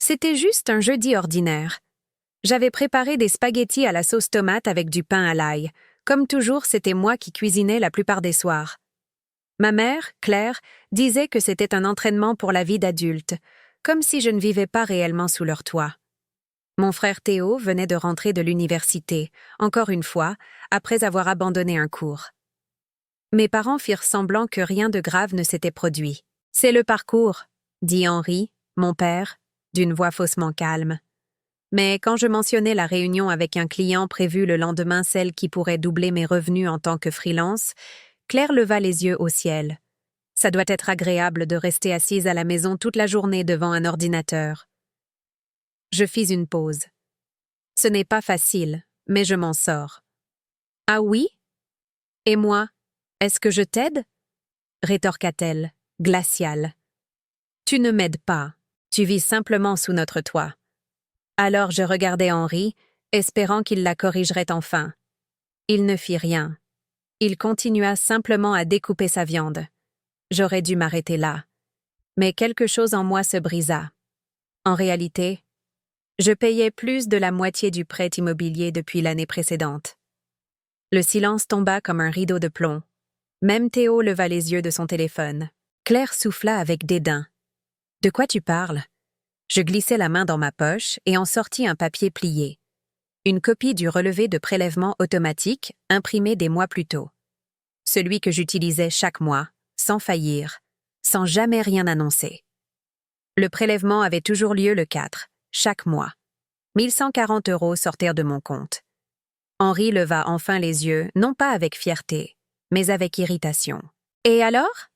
C'était juste un jeudi ordinaire. J'avais préparé des spaghettis à la sauce tomate avec du pain à l'ail. Comme toujours, c'était moi qui cuisinais la plupart des soirs. Ma mère, Claire, disait que c'était un entraînement pour la vie d'adulte, comme si je ne vivais pas réellement sous leur toit. Mon frère Théo venait de rentrer de l'université, encore une fois, après avoir abandonné un cours. Mes parents firent semblant que rien de grave ne s'était produit. « C'est le parcours », dit Henri, mon père, d'une voix faussement calme. Mais quand je mentionnais la réunion avec un client prévue le lendemain, celle qui pourrait doubler mes revenus en tant que freelance, Claire leva les yeux au ciel. Ça doit être agréable de rester assise à la maison toute la journée devant un ordinateur. Je fis une pause. Ce n'est pas facile, mais je m'en sors. Ah oui? Et moi, est-ce que je t'aide? Rétorqua-t-elle, glaciale. Tu ne m'aides pas, tu vis simplement sous notre toit. Alors je regardai Henri, espérant qu'il la corrigerait enfin. Il ne fit rien. Il continua simplement à découper sa viande. J'aurais dû m'arrêter là. Mais quelque chose en moi se brisa. En réalité, je payais plus de la moitié du prêt immobilier depuis l'année précédente. Le silence tomba comme un rideau de plomb. Même Théo leva les yeux de son téléphone. Claire souffla avec dédain. « De quoi tu parles ?» Je glissai la main dans ma poche et en sortis un papier plié. Une copie du relevé de prélèvement automatique imprimé des mois plus tôt. Celui que j'utilisais chaque mois, sans faillir, sans jamais rien annoncer. Le prélèvement avait toujours lieu le 4, chaque mois. 1140 € sortirent de mon compte. Henri leva enfin les yeux, non pas avec fierté, mais avec irritation. « Et alors?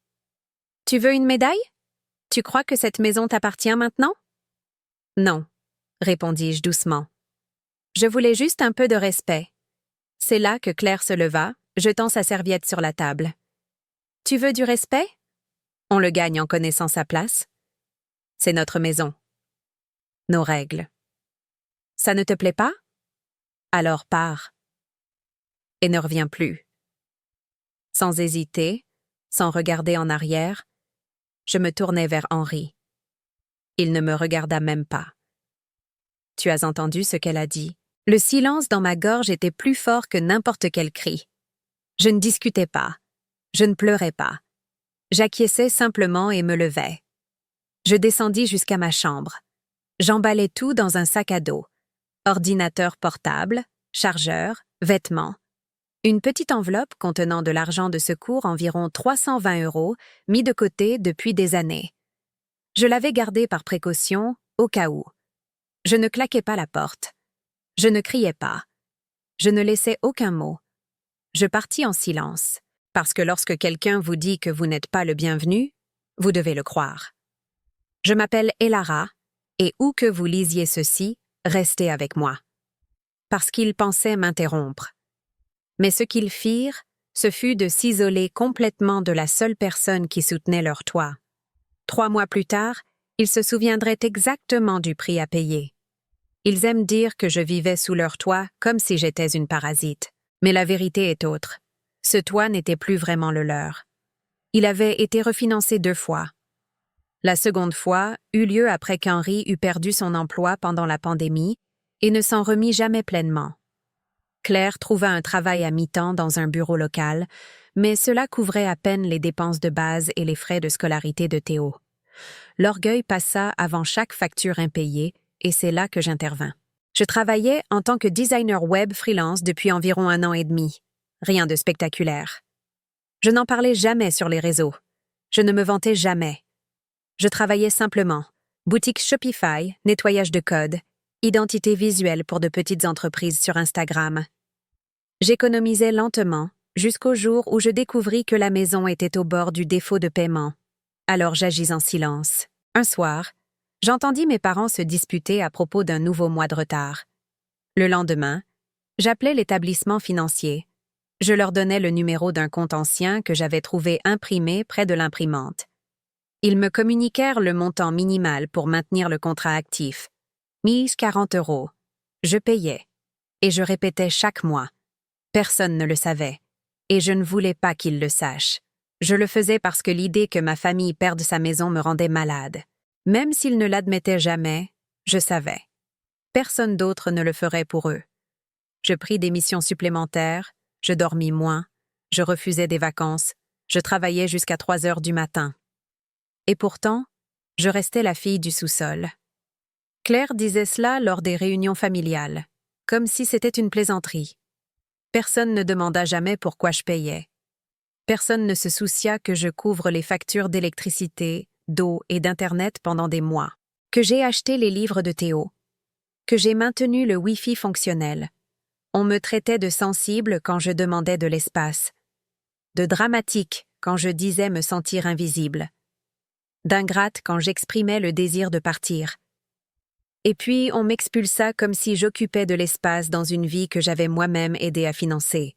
Tu veux une médaille? Tu crois que cette maison t'appartient maintenant? » « Non, » répondis-je doucement. Je voulais juste un peu de respect. C'est là que Claire se leva, jetant sa serviette sur la table. « Tu veux du respect? On le gagne en connaissant sa place. C'est notre maison. Nos règles. Ça ne te plaît pas? Alors pars. Et ne reviens plus. » Sans hésiter, sans regarder en arrière, je me tournai vers Henri. Il ne me regarda même pas. « Tu as entendu ce qu'elle a dit? » Le silence dans ma gorge était plus fort que n'importe quel cri. Je ne discutais pas. Je ne pleurais pas. J'acquiesçais simplement et me levais. Je descendis jusqu'à ma chambre. J'emballai tout dans un sac à dos. Ordinateur portable, chargeur, vêtements. Une petite enveloppe contenant de l'argent de secours, environ 320 €, mis de côté depuis des années. Je l'avais gardé par précaution, au cas où. Je ne claquai pas la porte. Je ne criai pas. Je ne laissai aucun mot. Je partis en silence, parce que lorsque quelqu'un vous dit que vous n'êtes pas le bienvenu, vous devez le croire. Je m'appelle Elara, et où que vous lisiez ceci, restez avec moi. Parce qu'ils pensaient m'interrompre. Mais ce qu'ils firent, ce fut de s'isoler complètement de la seule personne qui soutenait leur toit. 3 mois plus tard, ils se souviendraient exactement du prix à payer. Ils aiment dire que je vivais sous leur toit comme si j'étais une parasite. Mais la vérité est autre. Ce toit n'était plus vraiment le leur. Il avait été refinancé 2 fois. La seconde fois eut lieu après qu'Henri eut perdu son emploi pendant la pandémie et ne s'en remit jamais pleinement. Claire trouva un travail à mi-temps dans un bureau local, mais cela couvrait à peine les dépenses de base et les frais de scolarité de Théo. L'orgueil passa avant chaque facture impayée, et c'est là que j'intervins. Je travaillais en tant que designer web freelance depuis environ 1 an et demi. Rien de spectaculaire. Je n'en parlais jamais sur les réseaux. Je ne me vantais jamais. Je travaillais simplement. Boutique Shopify, nettoyage de code, identité visuelle pour de petites entreprises sur Instagram. J'économisais lentement, jusqu'au jour où je découvris que la maison était au bord du défaut de paiement. Alors j'agis en silence. Un soir, j'entendis mes parents se disputer à propos d'un nouveau mois de retard. Le lendemain, j'appelai l'établissement financier. Je leur donnais le numéro d'un compte ancien que j'avais trouvé imprimé près de l'imprimante. Ils me communiquèrent le montant minimal pour maintenir le contrat actif. 1040 €. Je payais. Et je répétais chaque mois. Personne ne le savait. Et je ne voulais pas qu'ils le sachent. Je le faisais parce que l'idée que ma famille perde sa maison me rendait malade. Même s'ils ne l'admettaient jamais, Je savais. Personne d'autre ne le ferait pour eux. Je pris des missions supplémentaires, je dormis moins, je refusais des vacances, je travaillais jusqu'à 3 heures du matin. Et pourtant, je restais la fille du sous-sol. Claire disait cela lors des réunions familiales, comme si c'était une plaisanterie. Personne ne demanda jamais pourquoi je payais. Personne ne se soucia que je couvre les factures d'électricité, d'eau et d'Internet pendant des mois, que j'ai acheté les livres de Théo, que j'ai maintenu le Wi-Fi fonctionnel. On me traitait de sensible quand je demandais de l'espace, de dramatique quand je disais me sentir invisible, d'ingrate quand j'exprimais le désir de partir. Et puis on m'expulsa comme si j'occupais de l'espace dans une vie que j'avais moi-même aidé à financer.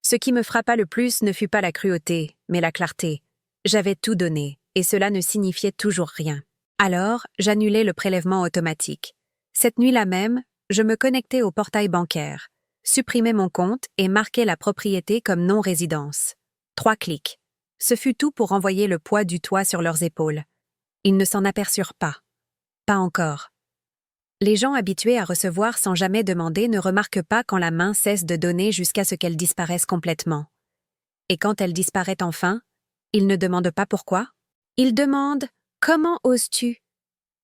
Ce qui me frappa le plus ne fut pas la cruauté, mais la clarté. J'avais tout donné, et cela ne signifiait toujours rien. Alors, j'annulai le prélèvement automatique. Cette nuit-là même, je me connectais au portail bancaire, supprimais mon compte et marquais la propriété comme non-résidence. 3 clics. Ce fut tout pour renvoyer le poids du toit sur leurs épaules. Ils ne s'en aperçurent pas. Pas encore. Les gens habitués à recevoir sans jamais demander ne remarquent pas quand la main cesse de donner jusqu'à ce qu'elle disparaisse complètement. Et quand elle disparaît enfin, ils ne demandent pas pourquoi. Ils demandent « Comment oses-tu »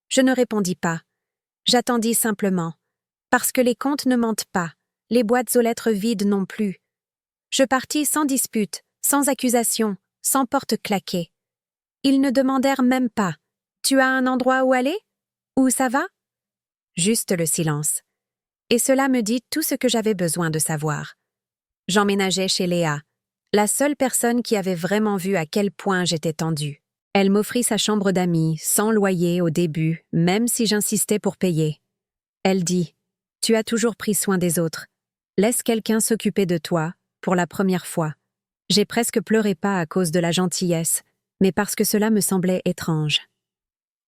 Je ne répondis pas. J'attendis simplement. Parce que les comptes ne mentent pas, les boîtes aux lettres vides non plus. Je partis sans dispute, sans accusation, sans porte claquée. Ils ne demandèrent même pas « Tu as un endroit où aller ? Où ça va ?» Juste le silence. Et cela me dit tout ce que j'avais besoin de savoir. J'emménageais chez Léa, la seule personne qui avait vraiment vu à quel point j'étais tendue. Elle m'offrit sa chambre d'amis, sans loyer au début, même si j'insistais pour payer. Elle dit « Tu as toujours pris soin des autres. Laisse quelqu'un s'occuper de toi, pour la première fois. » J'ai presque pleuré pas à cause de la gentillesse, mais parce que cela me semblait étrange.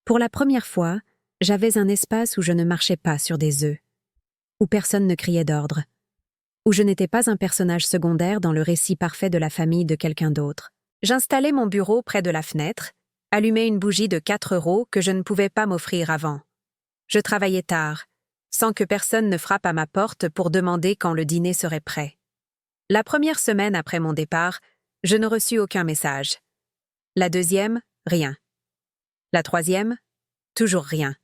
Pour la première fois, j'avais un espace où je ne marchais pas sur des œufs, où personne ne criait d'ordre, où je n'étais pas un personnage secondaire dans le récit parfait de la famille de quelqu'un d'autre. J'installai mon bureau près de la fenêtre, allumai une bougie de 4 € que je ne pouvais pas m'offrir avant. Je travaillais tard, sans que personne ne frappe à ma porte pour demander quand le dîner serait prêt. La première semaine après mon départ, je ne reçus aucun message. La deuxième, rien. La troisième, toujours rien.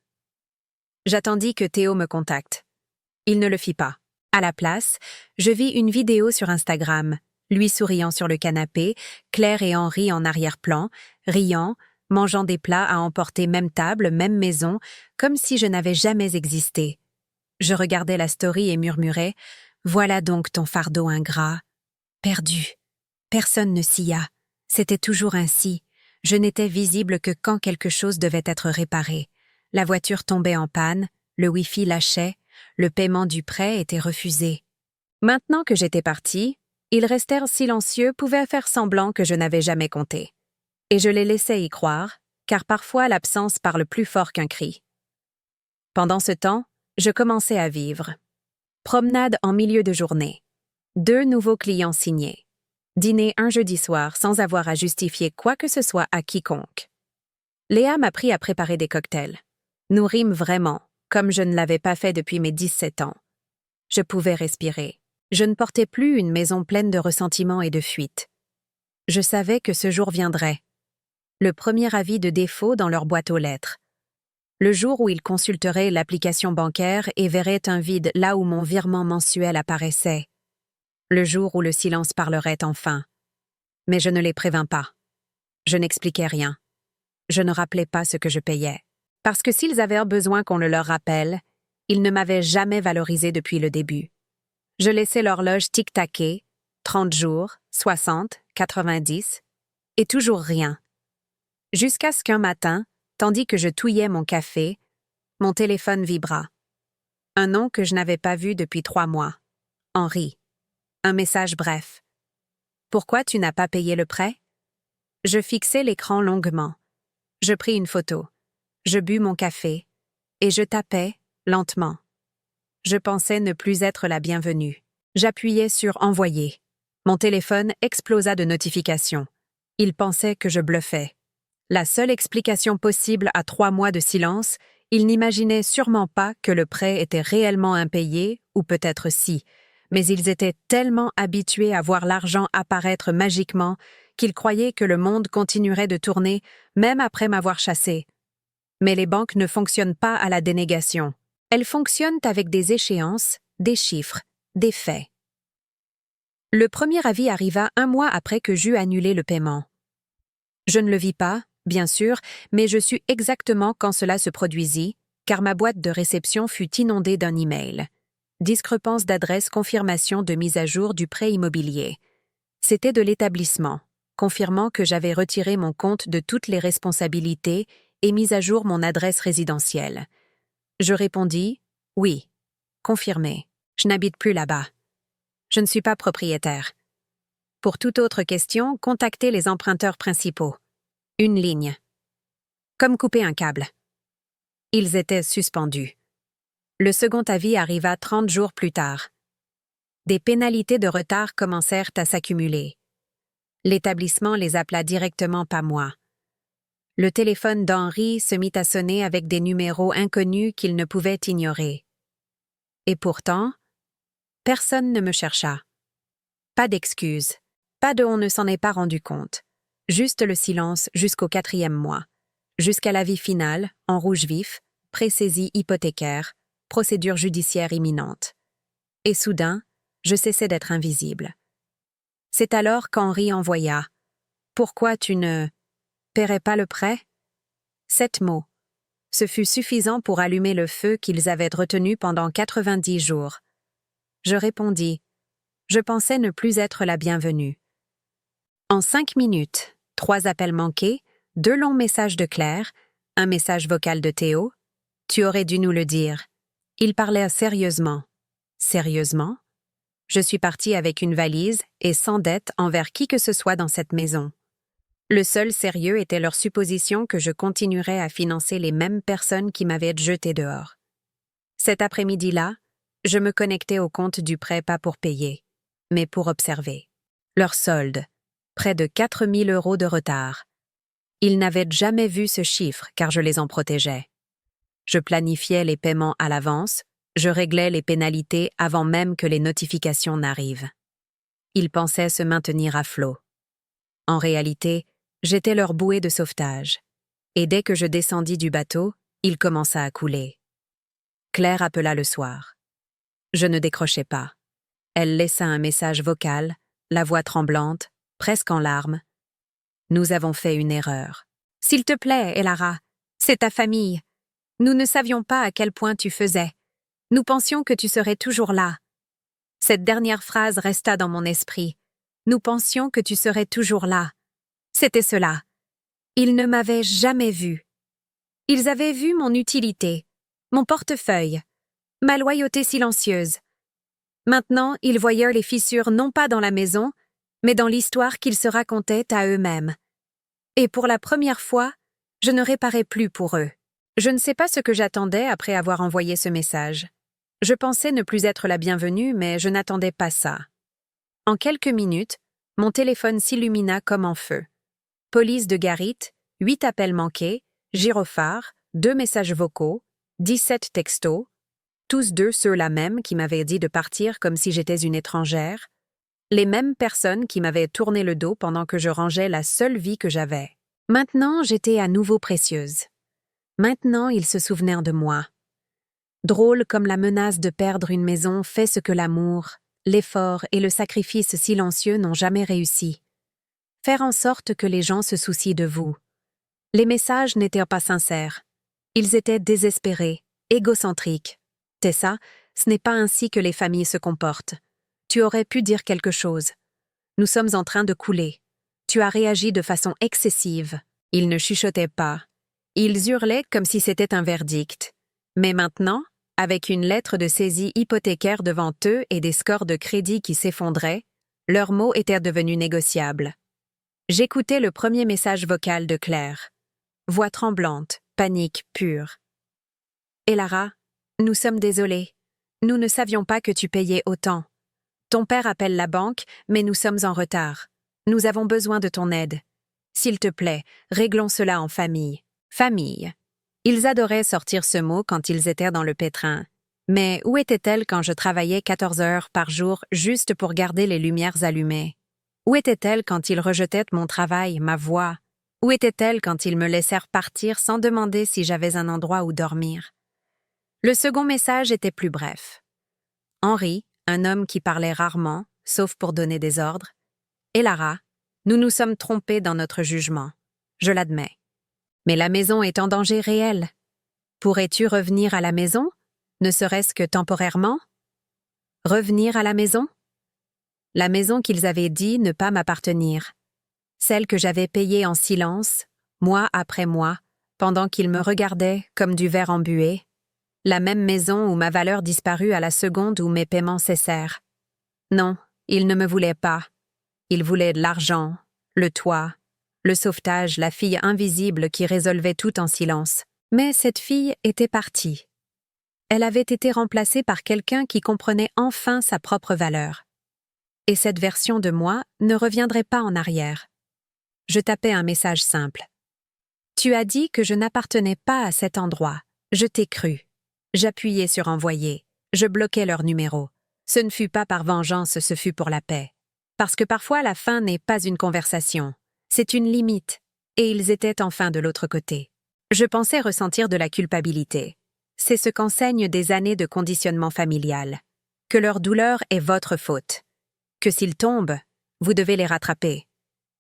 J'attendis que Théo me contacte. Il ne le fit pas. À la place, je vis une vidéo sur Instagram, lui souriant sur le canapé, Claire et Henri en arrière-plan, riant, mangeant des plats à emporter même table, même maison, comme si je n'avais jamais existé. Je regardais la story et murmurais « Voilà donc ton fardeau ingrat. » Perdu. Personne ne sia. C'était toujours ainsi. Je n'étais visible que quand quelque chose devait être réparé. La voiture tombait en panne, le Wi-Fi lâchait, le paiement du prêt était refusé. Maintenant que j'étais partie, ils restèrent silencieux, pouvaient faire semblant que je n'avais jamais compté. Et je les laissais y croire, car parfois l'absence parle plus fort qu'un cri. Pendant ce temps, je commençais à vivre. Promenade en milieu de journée. 2 nouveaux clients signés. Dîner un jeudi soir sans avoir à justifier quoi que ce soit à quiconque. Léa m'apprit à préparer des cocktails. Nous rîmes vraiment, comme je ne l'avais pas fait depuis mes 17 ans. Je pouvais respirer. Je ne portais plus une maison pleine de ressentiments et de fuites. Je savais que ce jour viendrait. Le premier avis de défaut dans leur boîte aux lettres. Le jour où ils consulteraient l'application bancaire et verraient un vide là où mon virement mensuel apparaissait. Le jour où le silence parlerait enfin. Mais je ne les prévins pas. Je n'expliquais rien. Je ne rappelais pas ce que je payais. Parce que s'ils avaient besoin qu'on le leur rappelle, ils ne m'avaient jamais valorisé depuis le début. Je laissais l'horloge tic-taquer, 30 jours, 60, 90, et toujours rien. Jusqu'à ce qu'un matin, tandis que je touillais mon café, mon téléphone vibra. Un nom que je n'avais pas vu depuis 3 mois. Henri. Un message bref. « Pourquoi tu n'as pas payé le prêt ?» Je fixai l'écran longuement. Je pris une photo. Je bus mon café. Et je tapais, lentement. Je pensais ne plus être la bienvenue. J'appuyais sur « Envoyer ». Mon téléphone explosa de notifications. Il pensait que je bluffais. La seule explication possible à 3 mois de silence, Ils n'imaginaient sûrement pas que le prêt était réellement impayé, ou peut-être si, mais ils étaient tellement habitués à voir l'argent apparaître magiquement qu'ils croyaient que le monde continuerait de tourner même après m'avoir chassé. Mais les banques ne fonctionnent pas à la dénégation. Elles fonctionnent avec des échéances, des chiffres, des faits. Le premier avis arriva 1 mois après que j'eus annulé le paiement. Je ne le vis pas, bien sûr, mais je sus exactement quand cela se produisit, car ma boîte de réception fut inondée d'un email. Discrepance d'adresse, confirmation de mise à jour du prêt immobilier. C'était de l'établissement, confirmant que j'avais retiré mon compte de toutes les responsabilités et mis à jour mon adresse résidentielle. Je répondis « Oui, confirmé. Je n'habite plus là-bas. Je ne suis pas propriétaire. » Pour toute autre question, contactez les emprunteurs principaux. Une ligne. Comme couper un câble. Ils étaient suspendus. Le second avis arriva 30 jours plus tard. Des pénalités de retard commencèrent à s'accumuler. L'établissement les appela directement, pas moi. Le téléphone d'Henri se mit à sonner avec des numéros inconnus qu'il ne pouvait ignorer. Et pourtant, personne ne me chercha. Pas d'excuses, pas de « on ne s'en est pas rendu compte », juste le silence jusqu'au 4e mois, jusqu'à l'avis final, en rouge vif, pré-saisie hypothécaire, procédure judiciaire imminente. Et soudain, je cessai d'être invisible. C'est alors qu'Henri envoya « Pourquoi tu ne paierais pas le prêt ?» 7 mots. Ce fut suffisant pour allumer le feu qu'ils avaient retenu pendant 90 jours. Je répondis « Je pensais ne plus être la bienvenue. » En 5 minutes, 3 appels manqués, 2 longs messages de Claire, un message vocal de Théo. Tu aurais dû nous le dire. Il parlait sérieusement. Sérieusement? Je suis partie avec une valise et sans dette envers qui que ce soit dans cette maison. Le seul sérieux était leur supposition que je continuerais à financer les mêmes personnes qui m'avaient jeté dehors. Cet après-midi-là, je me connectais au compte du prêt pas pour payer, mais pour observer. Leur solde, près de 4 000 € de retard. Ils n'avaient jamais vu ce chiffre car je les en protégeais. Je planifiais les paiements à l'avance, je réglais les pénalités avant même que les notifications n'arrivent. Ils pensaient se maintenir à flot. En réalité, j'étais leur bouée de sauvetage. Et dès que je descendis du bateau, il commença à couler. Claire appela le soir. Je ne décrochai pas. Elle laissa un message vocal, la voix tremblante, presque en larmes. Nous avons fait une erreur. S'il te plaît, Elara, c'est ta famille. Nous ne savions pas à quel point tu faisais. Nous pensions que tu serais toujours là. Cette dernière phrase resta dans mon esprit. Nous pensions que tu serais toujours là. C'était cela. Ils ne m'avaient jamais vu. Ils avaient vu mon utilité, mon portefeuille, ma loyauté silencieuse. Maintenant, ils voyaient les fissures non pas dans la maison, mais dans l'histoire qu'ils se racontaient à eux-mêmes. Et pour la première fois, je ne réparais plus pour eux. Je ne sais pas ce que j'attendais après avoir envoyé ce message. Je pensais ne plus être la bienvenue, mais je n'attendais pas ça. En quelques minutes, mon téléphone s'illumina comme en feu. Police de Garit, 8 appels manqués, gyrophare, 2 messages vocaux, 17 textos, tous 2 ceux-là même qui m'avaient dit de partir comme si j'étais une étrangère, les mêmes personnes qui m'avaient tourné le dos pendant que je rangeais la seule vie que j'avais. Maintenant, j'étais à nouveau précieuse. Maintenant, ils se souvenaient de moi. Drôle comme la menace de perdre une maison fait ce que l'amour, l'effort et le sacrifice silencieux n'ont jamais réussi. Faire en sorte que les gens se soucient de vous. Les messages n'étaient pas sincères. Ils étaient désespérés, égocentriques. Tessa, ce n'est pas ainsi que les familles se comportent. Tu aurais pu dire quelque chose. Nous sommes en train de couler. Tu as réagi de façon excessive. Ils ne chuchotaient pas. Ils hurlaient comme si c'était un verdict. Mais maintenant, avec une lettre de saisie hypothécaire devant eux et des scores de crédit qui s'effondraient, leurs mots étaient devenus négociables. J'écoutais le premier message vocal de Claire. Voix tremblante, panique pure. « Elara, nous sommes désolés. Nous ne savions pas que tu payais autant. Ton père appelle la banque, mais nous sommes en retard. Nous avons besoin de ton aide. S'il te plaît, réglons cela en famille. Famille. » Ils adoraient sortir ce mot quand ils étaient dans le pétrin. Mais où était-elle quand je travaillais 14 heures par jour juste pour garder les lumières allumées? Où était-elle quand ils rejetaient mon travail, ma voix? Où était-elle quand ils me laissèrent partir sans demander si j'avais un endroit où dormir? Le second message était plus bref. Henri, un homme qui parlait rarement, sauf pour donner des ordres, et Lara, nous nous sommes trompés dans notre jugement. Je l'admets. Mais la maison est en danger réel. Pourrais-tu revenir à la maison, ne serait-ce que temporairement? Revenir à la maison? La maison qu'ils avaient dit ne pas m'appartenir. Celle que j'avais payée en silence, mois après mois, pendant qu'ils me regardaient comme du verre embué. La même maison où ma valeur disparut à la seconde où mes paiements cessèrent. Non, ils ne me voulaient pas. Ils voulaient de l'argent, le toit, le sauvetage, la fille invisible qui résolvait tout en silence. Mais cette fille était partie. Elle avait été remplacée par quelqu'un qui comprenait enfin sa propre valeur. Et cette version de moi ne reviendrait pas en arrière. Je tapais un message simple. Tu as dit que je n'appartenais pas à cet endroit. Je t'ai cru. J'appuyais sur envoyer. Je bloquais leur numéro. Ce ne fut pas par vengeance, ce fut pour la paix. Parce que parfois la fin n'est pas une conversation. C'est une limite. Et ils étaient enfin de l'autre côté. Je pensais ressentir de la culpabilité. C'est ce qu'enseignent des années de conditionnement familial. Que leur douleur est votre faute. Que s'ils tombent, vous devez les rattraper.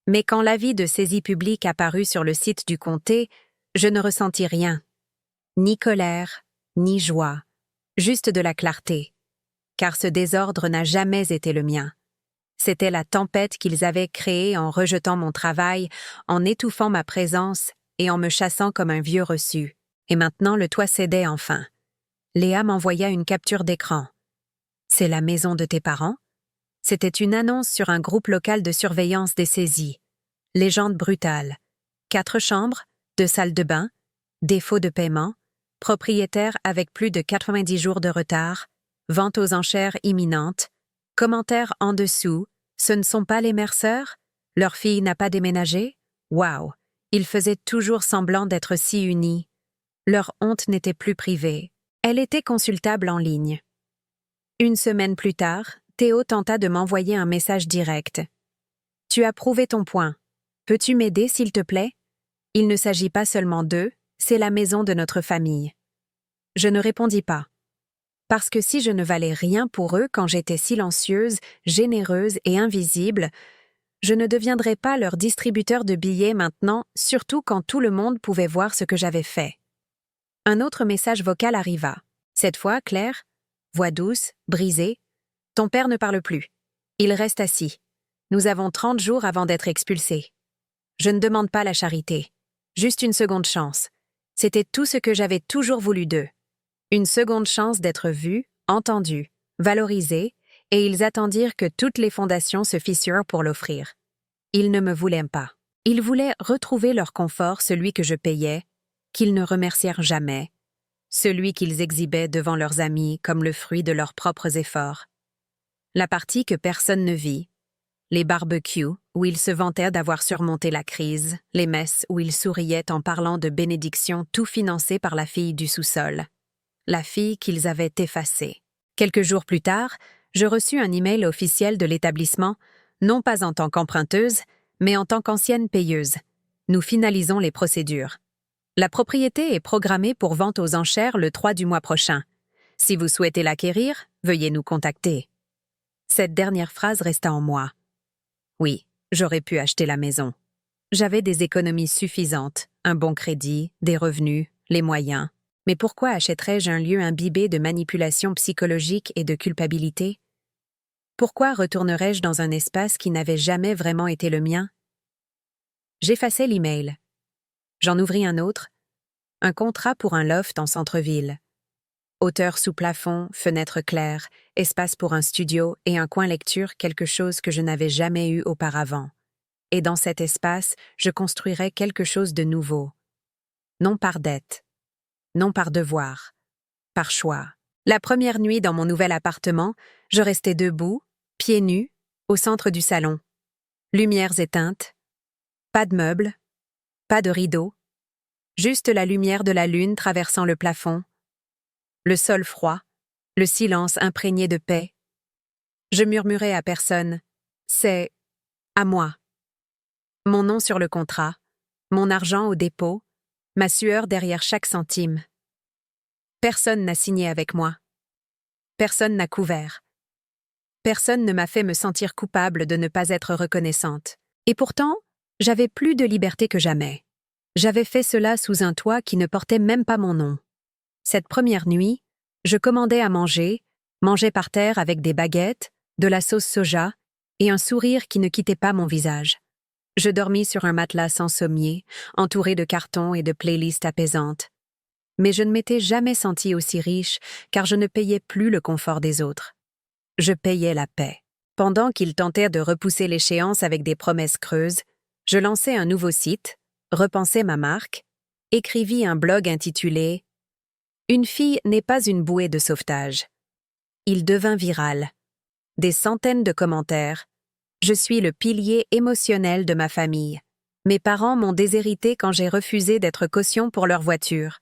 Mais quand l'avis de saisie publique apparut sur le site du comté, je ne ressentis rien. Ni colère, ni joie. Juste de la clarté. Car ce désordre n'a jamais été le mien. C'était la tempête qu'ils avaient créée en rejetant mon travail, en étouffant ma présence et en me chassant comme un vieux reçu. Et maintenant le toit cédait enfin. Léa m'envoya une capture d'écran. « C'est la maison de tes parents ?» C'était une annonce sur un groupe local de surveillance des saisies. Légende brutale. 4 chambres, 2 salles de bain, défaut de paiement, propriétaire avec plus de 90 jours de retard, vente aux enchères imminente, commentaire en dessous, ce ne sont pas les mères-sœurs? Leur fille n'a pas déménagé? Waouh! Ils faisaient toujours semblant d'être si unis. Leur honte n'était plus privée. Elle était consultable en ligne. Une semaine plus tard, Théo tenta de m'envoyer un message direct. « Tu as prouvé ton point. Peux-tu m'aider, s'il te plaît? Il ne s'agit pas seulement d'eux, c'est la maison de notre famille. » Je ne répondis pas. Parce que si je ne valais rien pour eux quand j'étais silencieuse, généreuse et invisible, je ne deviendrais pas leur distributeur de billets maintenant, surtout quand tout le monde pouvait voir ce que j'avais fait. Un autre message vocal arriva. Cette fois, Claire, voix douce, brisée, « Ton père ne parle plus. Il reste assis. Nous avons 30 jours avant d'être expulsés. Je ne demande pas la charité. Juste une seconde chance. C'était tout ce que j'avais toujours voulu d'eux. Une seconde chance d'être vus, entendus, valorisés, et ils attendirent que toutes les fondations se fissurent pour l'offrir. Ils ne me voulaient pas. Ils voulaient retrouver leur confort, celui que je payais, qu'ils ne remercièrent jamais, celui qu'ils exhibaient devant leurs amis comme le fruit de leurs propres efforts. La partie que personne ne vit, les barbecues où ils se vantaient d'avoir surmonté la crise, les messes où ils souriaient en parlant de bénédictions tout financées par la fille du sous-sol, la fille qu'ils avaient effacée. Quelques jours plus tard, je reçus un email officiel de l'établissement, non pas en tant qu'emprunteuse, mais en tant qu'ancienne payeuse. Nous finalisons les procédures. La propriété est programmée pour vente aux enchères le 3 du mois prochain. Si vous souhaitez l'acquérir, veuillez nous contacter. Cette dernière phrase resta en moi. Oui, j'aurais pu acheter la maison. J'avais des économies suffisantes, un bon crédit, des revenus, les moyens. Mais pourquoi achèterais-je un lieu imbibé de manipulation psychologique et de culpabilité? Pourquoi retournerais-je dans un espace qui n'avait jamais vraiment été le mien? J'effaçai l'email. J'en ouvris un autre, un contrat pour un loft en centre-ville. Hauteur sous plafond, fenêtre claire, espace pour un studio et un coin lecture, quelque chose que je n'avais jamais eu auparavant. Et dans cet espace, je construirais quelque chose de nouveau. Non par dette, non par devoir, par choix. La première nuit dans mon nouvel appartement, je restais debout, pieds nus, au centre du salon. Lumières éteintes, pas de meubles, pas de rideaux. Juste la lumière de la lune traversant le plafond. Le sol froid, le silence imprégné de paix. Je murmurais à personne. C'est à moi. Mon nom sur le contrat, mon argent au dépôt, ma sueur derrière chaque centime. Personne n'a signé avec moi. Personne n'a couvert. Personne ne m'a fait me sentir coupable de ne pas être reconnaissante. Et pourtant, j'avais plus de liberté que jamais. J'avais fait cela sous un toit qui ne portait même pas mon nom. Cette première nuit, je commandais à manger, mangeais par terre avec des baguettes, de la sauce soja et un sourire qui ne quittait pas mon visage. Je dormis sur un matelas sans sommier, entouré de cartons et de playlists apaisantes. Mais je ne m'étais jamais sentie aussi riche car je ne payais plus le confort des autres. Je payais la paix. Pendant qu'ils tentèrent de repousser l'échéance avec des promesses creuses, je lançai un nouveau site, repensai ma marque, écrivis un blog intitulé « Une fille n'est pas une bouée de sauvetage ». Il devint viral. Des centaines de commentaires. Je suis le pilier émotionnel de ma famille. Mes parents m'ont déshérité quand j'ai refusé d'être caution pour leur voiture.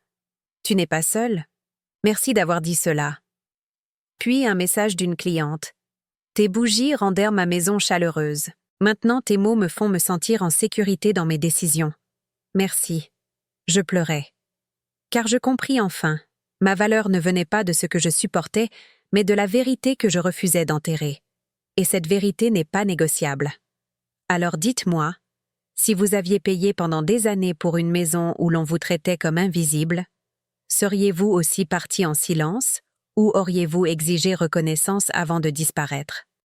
Tu n'es pas seule? Merci d'avoir dit cela. Puis un message d'une cliente. Tes bougies rendèrent ma maison chaleureuse. Maintenant tes mots me font me sentir en sécurité dans mes décisions. Merci. Je pleurais. Car je compris enfin. Ma valeur ne venait pas de ce que je supportais, mais de la vérité que je refusais d'enterrer. Et cette vérité n'est pas négociable. Alors dites-moi, si vous aviez payé pendant des années pour une maison où l'on vous traitait comme invisible, seriez-vous aussi parti en silence ou auriez-vous exigé reconnaissance avant de disparaître?